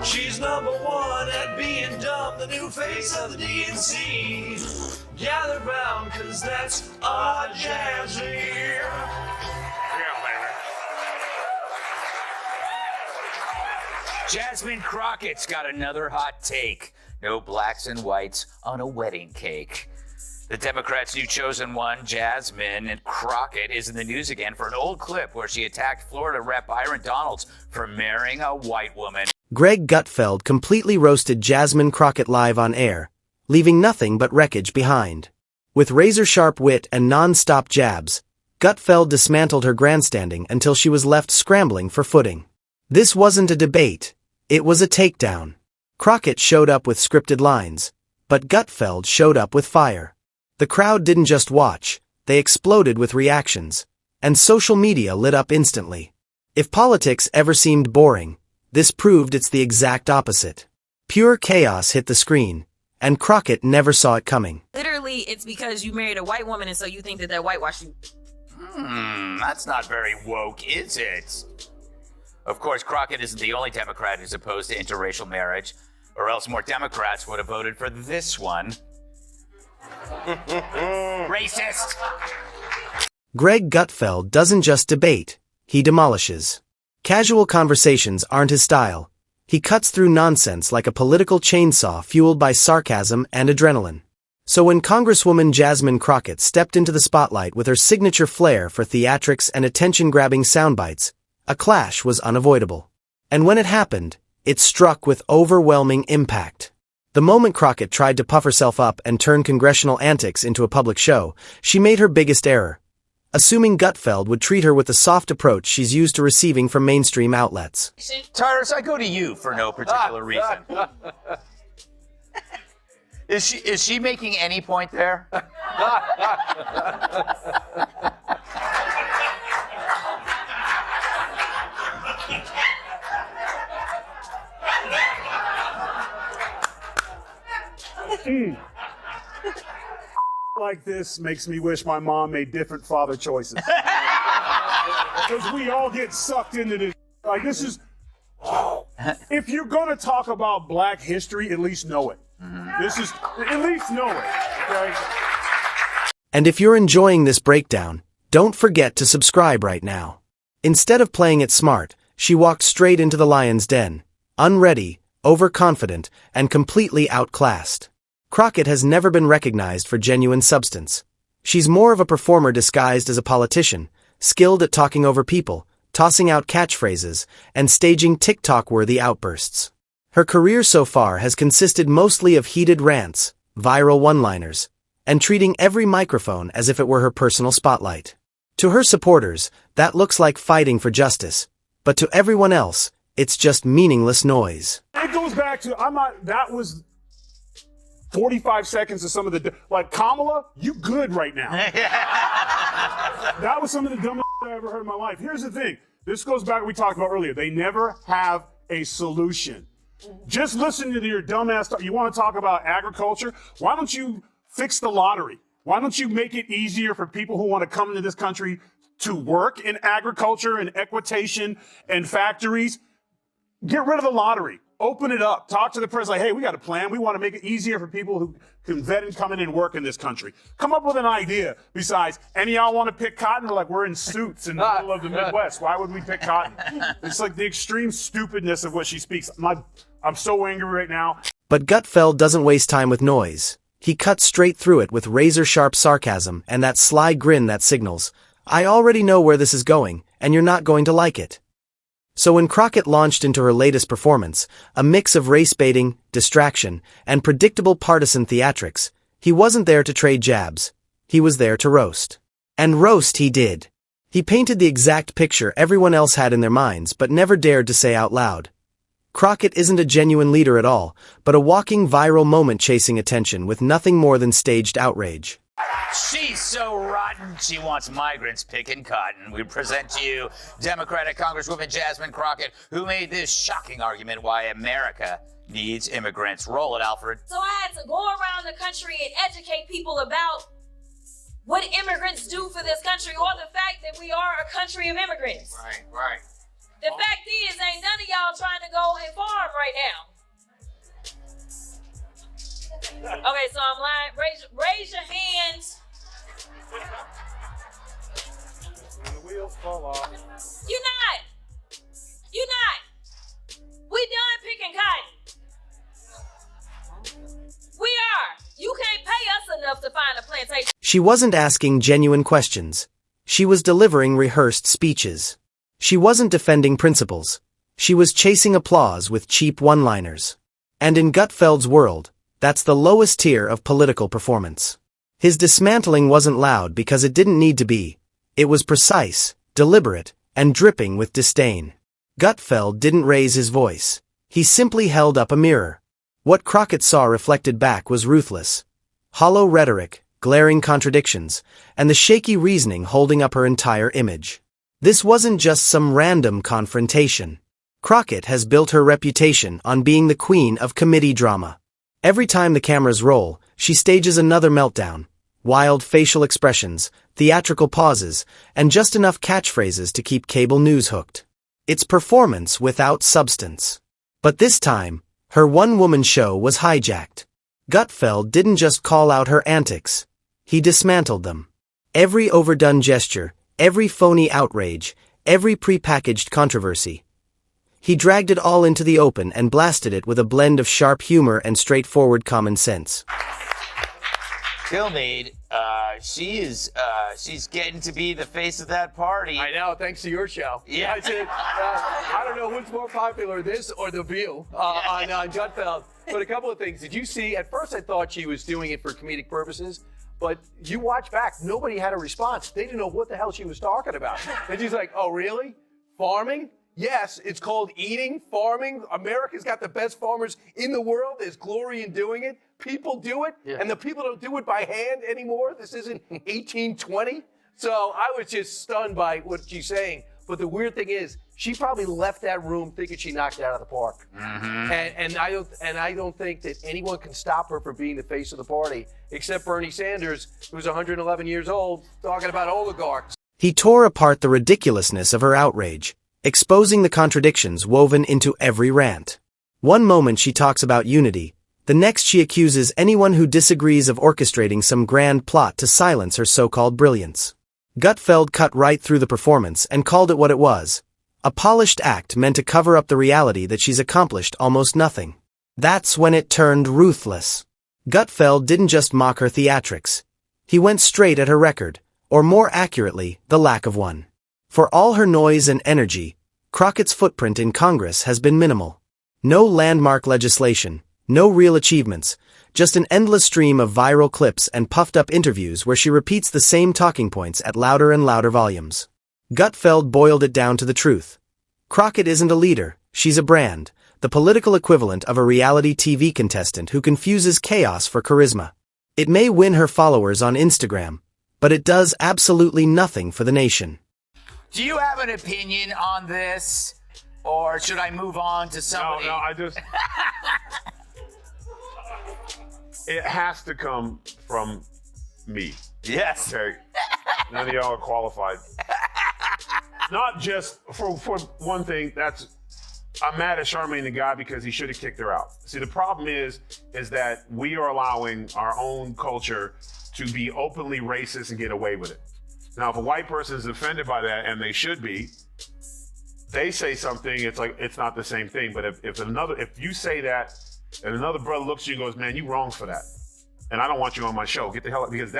She's #1 at being dumb, the new face of the DNC. Gather round, cause that's our Jasmine. Jasmine Crockett's got another hot take. No blacks and whites on a wedding cake. The Democrats' new chosen one, Jasmine Crockett, is in the news again for an old clip where she attacked Florida Rep. Byron Donalds for marrying a white woman. Greg Gutfeld completely roasted Jasmine Crockett live on air, leaving nothing but wreckage behind. With razor-sharp wit and non-stop jabs, Gutfeld dismantled her grandstanding until she was left scrambling for footing. This wasn't a debate. It was a takedown. Crockett showed up with scripted lines, but Gutfeld showed up with fire. The crowd didn't just watch, they exploded with reactions, and social media lit up instantly. If politics ever seemed boring, this proved it's the exact opposite. Pure chaos hit the screen, and Crockett never saw it coming. Literally, it's because you married a white woman and so you think that they're whitewashed you. That's not very woke, is it? Of course, Crockett isn't the only Democrat who's opposed to interracial marriage, or else more Democrats would have voted for this one. Racist! Greg Gutfeld doesn't just debate, he demolishes. Casual conversations aren't his style. He cuts through nonsense like a political chainsaw fueled by sarcasm and adrenaline. So when Congresswoman Jasmine Crockett stepped into the spotlight with her signature flair for theatrics and attention-grabbing soundbites, a clash was unavoidable. And when it happened, it struck with overwhelming impact. The moment Crockett tried to puff herself up and turn congressional antics into a public show, she made her biggest error, assuming Gutfeld would treat her with the soft approach she's used to receiving from mainstream outlets. Tyrus, I go to you for no particular reason. Is she making any point there? Like this makes me wish my mom made different father choices. Because we all get sucked into this. Like, this is... If you're going to talk about black history, at least know it. This is... At least know it, okay? And if you're enjoying this breakdown, don't forget to subscribe right now. Instead of playing it smart, she walked straight into the lion's den, unready, overconfident, and completely outclassed. Crockett has never been recognized for genuine substance. She's more of a performer disguised as a politician, skilled at talking over people, tossing out catchphrases, and staging TikTok-worthy outbursts. Her career so far has consisted mostly of heated rants, viral one-liners, and treating every microphone as if it were her personal spotlight. To her supporters, that looks like fighting for justice, but to everyone else, it's just meaningless noise. It goes back to, that was 45 seconds of some of the, like, Kamala, you good right now. That was some of the dumbest I ever heard in my life. Here's the thing. This goes back to what we talked about earlier. They never have a solution. Just listen to your dumbass talk. You want to talk about agriculture? Why don't you fix the lottery? Why don't you make it easier for people who want to come into this country to work in agriculture and equitation and factories? Get rid of the lottery. Open it up. Talk to the president. Like, hey, we got a plan. We want to make it easier for people who can vet and come in and work in this country. Come up with an idea. Besides, any of y'all want to pick cotton? They're like, we're in suits in the middle of the Midwest. Why would we pick cotton? It's like the extreme stupidness of what she speaks. I'm so angry right now. But Gutfeld doesn't waste time with noise. He cuts straight through it with razor-sharp sarcasm and that sly grin that signals, I already know where this is going, and you're not going to like it. So when Crockett launched into her latest performance, a mix of race-baiting, distraction, and predictable partisan theatrics, he wasn't there to trade jabs. He was there to roast. And roast he did. He painted the exact picture everyone else had in their minds but never dared to say out loud. Crockett isn't a genuine leader at all, but a walking viral moment chasing attention with nothing more than staged outrage. She's so rotten, she wants migrants picking cotton. We present to you Democratic Congresswoman Jasmine Crockett, who made this shocking argument why America needs immigrants. Roll it, Alfred. So I had to go around the country and educate people about what immigrants do for this country, or the fact that we are a country of immigrants. Right. The fact is, ain't none of y'all trying to go and farm Okay, so I'm lying. Raise your hands. When the wheels fall off. You're not. You're not. We done picking cotton. We are. You can't pay us enough to find a plantation. She wasn't asking genuine questions. She was delivering rehearsed speeches. She wasn't defending principles. She was chasing applause with cheap one-liners. And in Gutfeld's world, that's the lowest tier of political performance. His dismantling wasn't loud because it didn't need to be. It was precise, deliberate, and dripping with disdain. Gutfeld didn't raise his voice. He simply held up a mirror. What Crockett saw reflected back was ruthless. Hollow rhetoric, glaring contradictions, and the shaky reasoning holding up her entire image. This wasn't just some random confrontation. Crockett has built her reputation on being the queen of committee drama. Every time the cameras roll, she stages another meltdown. Wild facial expressions, theatrical pauses, and just enough catchphrases to keep cable news hooked. It's performance without substance. But this time, her one-woman show was hijacked. Gutfeld didn't just call out her antics. He dismantled them. Every overdone gesture, every phony outrage, every prepackaged controversy. He dragged it all into the open and blasted it with a blend of sharp humor and straightforward common sense. Philmade, she's getting to be the face of that party. I know, thanks to your show. Yeah. I don't know who's more popular, this or The View on Gutfeld. But a couple of things. Did you see, at first I thought she was doing it for comedic purposes, but you watch back, nobody had a response. They didn't know what the hell she was talking about. And she's like, oh, really? Farming? Yes, it's called eating, farming. America's got the best farmers in the world. There's glory in doing it. People do it, and the people don't do it by hand anymore. This isn't 1820. So I was just stunned by what she's saying. But the weird thing is, she probably left that room thinking she knocked it out of the park. Mm-hmm. And I don't think that anyone can stop her from being the face of the party, except Bernie Sanders, who's 111 years old, talking about oligarchs. He tore apart the ridiculousness of her outrage, exposing the contradictions woven into every rant. One moment she talks about unity, the next she accuses anyone who disagrees of orchestrating some grand plot to silence her so-called brilliance. Gutfeld cut right through the performance and called it what it was. A polished act meant to cover up the reality that she's accomplished almost nothing. That's when it turned ruthless. Gutfeld didn't just mock her theatrics. He went straight at her record, or more accurately, the lack of one. For all her noise and energy, Crockett's footprint in Congress has been minimal. No landmark legislation, no real achievements, just an endless stream of viral clips and puffed-up interviews where she repeats the same talking points at louder and louder volumes. Gutfeld boiled it down to the truth. Crockett isn't a leader, she's a brand, the political equivalent of a reality TV contestant who confuses chaos for charisma. It may win her followers on Instagram, but it does absolutely nothing for the nation. Do you have an opinion on this? Or should I move on to somebody? No, I just... It has to come from me. Yes. Okay. None of y'all are qualified. Not just for one thing, I'm mad at Charmaine the guy because he should have kicked her out. See, the problem is that we are allowing our own culture to be openly racist and get away with it. Now, if a white person is offended by that, and they should be, they say something, it's like, it's not the same thing. But if you say that, and another brother looks at you and goes, man, you wrong for that. And I don't want you on my show. Get the hell out. Because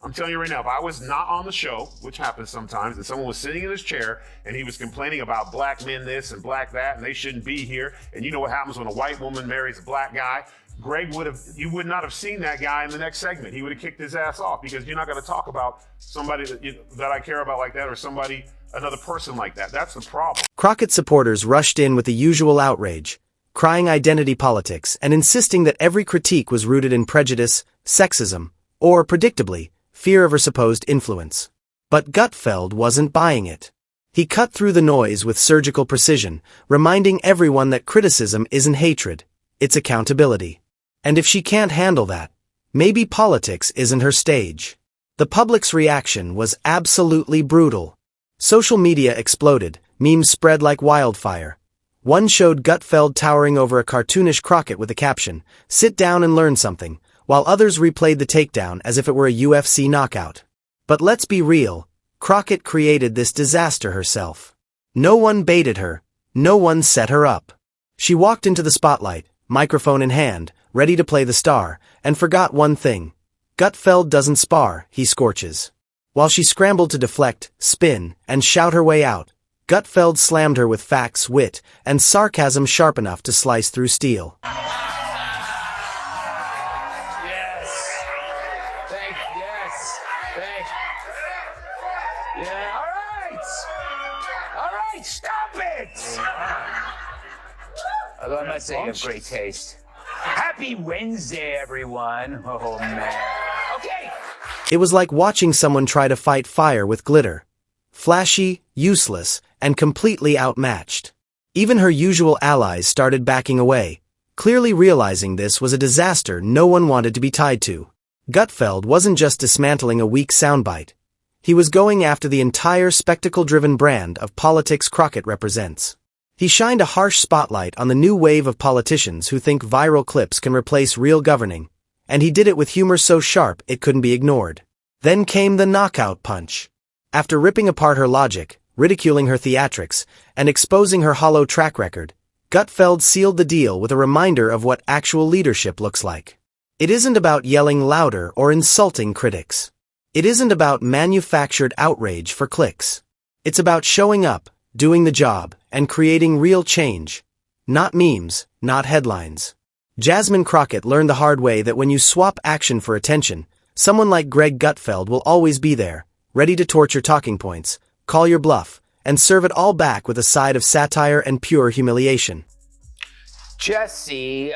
I'm telling you right now, if I was not on the show, which happens sometimes, and someone was sitting in his chair and he was complaining about black men this and black that, and they shouldn't be here. And you know what happens when a white woman marries a black guy? You would not have seen that guy in the next segment. He would have kicked his ass off because you're not going to talk about somebody that I care about like that or another person like that. That's the problem. Crockett supporters rushed in with the usual outrage, crying identity politics and insisting that every critique was rooted in prejudice, sexism, or, predictably, fear of her supposed influence. But Gutfeld wasn't buying it. He cut through the noise with surgical precision, reminding everyone that criticism isn't hatred, it's accountability. And if she can't handle that, maybe politics isn't her stage. The public's reaction was absolutely brutal. Social media exploded, memes spread like wildfire. One showed Gutfeld towering over a cartoonish Crockett with the caption, "Sit down and learn something," while others replayed the takedown as if it were a UFC knockout. But let's be real, Crockett created this disaster herself. No one baited her, no one set her up. She walked into the spotlight, microphone in hand, ready to play the star, and forgot one thing. Gutfeld doesn't spar, he scorches. While she scrambled to deflect, spin, and shout her way out, Gutfeld slammed her with facts, wit, and sarcasm sharp enough to slice through steel. Yes. Yeah, all right, stop it! Although I'm not saying you have great taste. Happy Wednesday, everyone. Oh, man. Okay. It was like watching someone try to fight fire with glitter. Flashy, useless, and completely outmatched. Even her usual allies started backing away, clearly realizing this was a disaster no one wanted to be tied to. Gutfeld wasn't just dismantling a weak soundbite. He was going after the entire spectacle-driven brand of politics Crockett represents. He shined a harsh spotlight on the new wave of politicians who think viral clips can replace real governing, and he did it with humor so sharp it couldn't be ignored. Then came the knockout punch. After ripping apart her logic, ridiculing her theatrics, and exposing her hollow track record, Gutfeld sealed the deal with a reminder of what actual leadership looks like. It isn't about yelling louder or insulting critics. It isn't about manufactured outrage for clicks. It's about showing up, doing the job, and creating real change. Not memes, not headlines. Jasmine Crockett learned the hard way that when you swap action for attention, someone like Greg Gutfeld will always be there, ready to torture talking points, call your bluff, and serve it all back with a side of satire and pure humiliation. Jesse,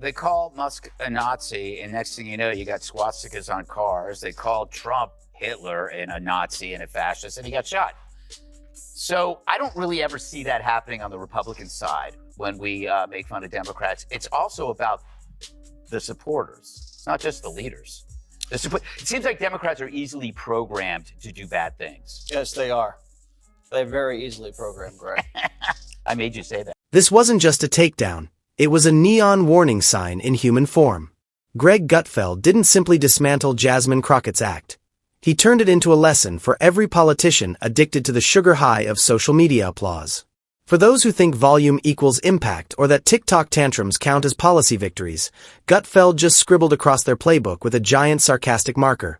they call Musk a Nazi, and next thing you know, you got swastikas on cars. They called Trump Hitler and a Nazi and a fascist, and he got shot. So I don't really ever see that happening on the Republican side when we make fun of Democrats. It's also about the supporters. It's not just the leaders. It seems like Democrats are easily programmed to do bad things. Yes, they are. They're very easily programmed, Greg. I made you say that. This wasn't just a takedown. It was a neon warning sign in human form. Greg Gutfeld didn't simply dismantle Jasmine Crockett's act. He turned it into a lesson for every politician addicted to the sugar high of social media applause. For those who think volume equals impact or that TikTok tantrums count as policy victories, Gutfeld just scribbled across their playbook with a giant sarcastic marker.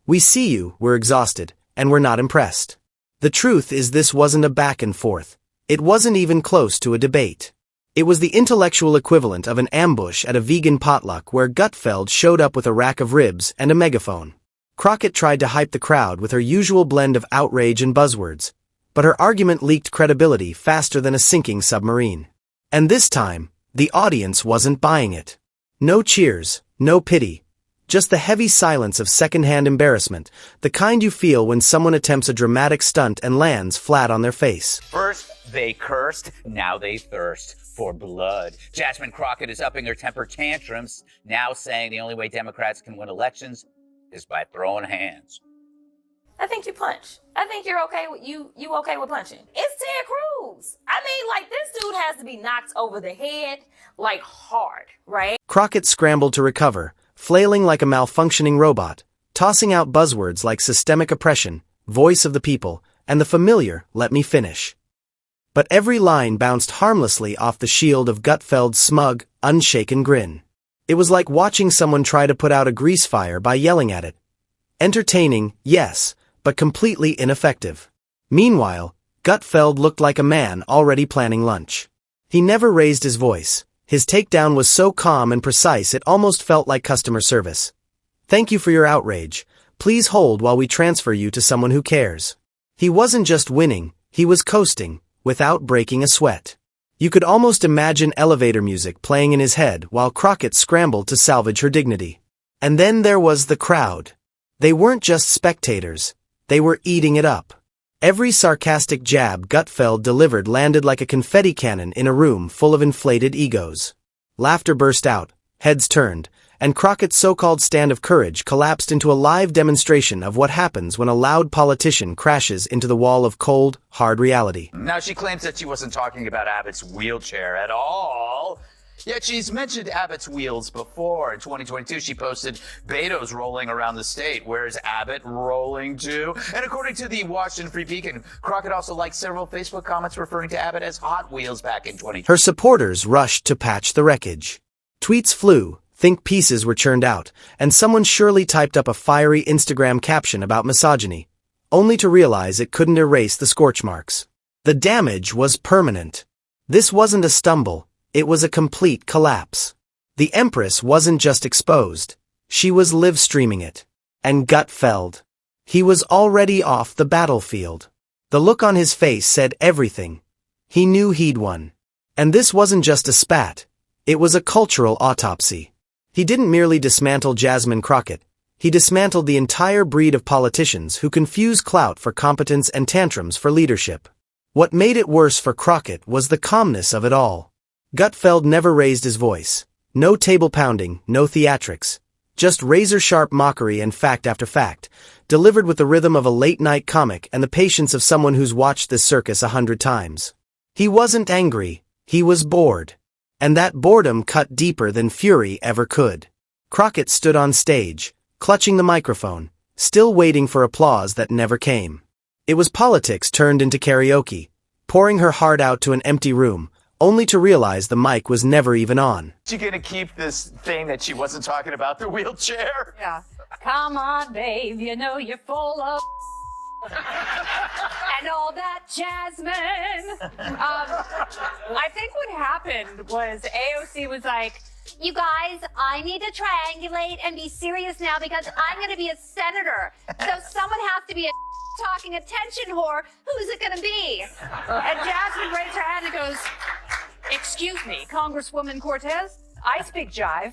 We see you, we're exhausted, and we're not impressed. The truth is this wasn't a back and forth. It wasn't even close to a debate. It was the intellectual equivalent of an ambush at a vegan potluck where Gutfeld showed up with a rack of ribs and a megaphone. Crockett tried to hype the crowd with her usual blend of outrage and buzzwords, but her argument leaked credibility faster than a sinking submarine. And this time, the audience wasn't buying it. No cheers, no pity. Just the heavy silence of secondhand embarrassment, the kind you feel when someone attempts a dramatic stunt and lands flat on their face. First, they cursed, now they thirst for blood. Jasmine Crockett is upping her temper tantrums, now saying the only way Democrats can win elections is by throwing hands. I think you punch. I think you're okay with you okay with punching. It's Ted Cruz. I mean, this dude has to be knocked over the head, hard, right? Crockett scrambled to recover, flailing like a malfunctioning robot, tossing out buzzwords like systemic oppression, voice of the people, and the familiar, let me finish. But every line bounced harmlessly off the shield of Gutfeld's smug, unshaken grin. It was like watching someone try to put out a grease fire by yelling at it. Entertaining, yes, but completely ineffective. Meanwhile, Gutfeld looked like a man already planning lunch. He never raised his voice. His takedown was so calm and precise it almost felt like customer service. Thank you for your outrage. Please hold while we transfer you to someone who cares. He wasn't just winning, he was coasting, without breaking a sweat. You could almost imagine elevator music playing in his head while Crockett scrambled to salvage her dignity. And then there was the crowd. They weren't just spectators. They were eating it up. Every sarcastic jab Gutfeld delivered landed like a confetti cannon in a room full of inflated egos. Laughter burst out, heads turned, and Crockett's so-called stand of courage collapsed into a live demonstration of what happens when a loud politician crashes into the wall of cold, hard reality. Now she claims that she wasn't talking about Abbott's wheelchair at all. Yet she's mentioned Abbott's wheels before. In 2022, she posted Beto's rolling around the state. Where's Abbott rolling to? And according to the Washington Free Beacon, Crockett also liked several Facebook comments referring to Abbott as Hot Wheels back in 2020. Her supporters rushed to patch the wreckage. Tweets flew, think pieces were churned out, and someone surely typed up a fiery Instagram caption about misogyny, only to realize it couldn't erase the scorch marks. The damage was permanent. This wasn't a stumble, it was a complete collapse. The Empress wasn't just exposed, she was live streaming it. And Gutfeld. He was already off the battlefield. The look on his face said everything. He knew he'd won. And this wasn't just a spat, it was a cultural autopsy. He didn't merely dismantle Jasmine Crockett, he dismantled the entire breed of politicians who confuse clout for competence and tantrums for leadership. What made it worse for Crockett was the calmness of it all. Gutfeld never raised his voice. No table pounding, no theatrics. Just razor-sharp mockery and fact after fact, delivered with the rhythm of a late-night comic and the patience of someone who's watched this circus 100 times. He wasn't angry, he was bored. And that boredom cut deeper than fury ever could. Crockett stood on stage, clutching the microphone, still waiting for applause that never came. It was politics turned into karaoke, pouring her heart out to an empty room, only to realize the mic was never even on. She gonna keep this thing that she wasn't talking about, the wheelchair? Yeah. Come on, babe, you know you're full of and all that, Jasmine. I think what happened was AOC was like, you guys, I need to triangulate and be serious now because I'm going to be a senator. So someone has to be a talking attention whore. Who's it going to be? and Jasmine raised her hand and goes, excuse me, Congresswoman Cortez, I speak jive.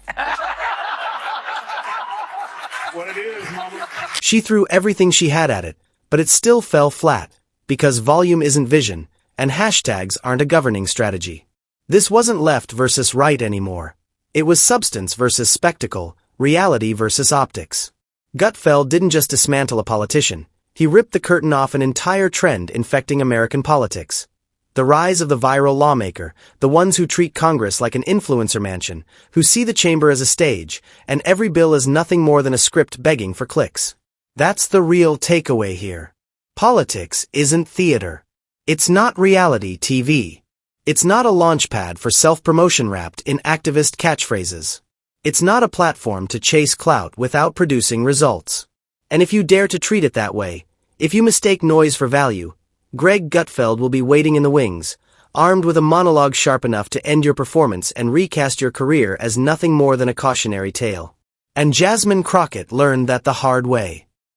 What it is, mama. She threw everything she had at it, but it still fell flat, because volume isn't vision, and hashtags aren't a governing strategy. This wasn't left versus right anymore. It was substance versus spectacle, reality versus optics. Gutfeld didn't just dismantle a politician, he ripped the curtain off an entire trend infecting American politics. The rise of the viral lawmaker, the ones who treat Congress like an influencer mansion, who see the chamber as a stage, and every bill as nothing more than a script begging for clicks. That's the real takeaway here. Politics isn't theater. It's not reality TV. It's not a launchpad for self-promotion wrapped in activist catchphrases. It's not a platform to chase clout without producing results. And if you dare to treat it that way, if you mistake noise for value, Greg Gutfeld will be waiting in the wings, armed with a monologue sharp enough to end your performance and recast your career as nothing more than a cautionary tale. And Jasmine Crockett learned that the hard way.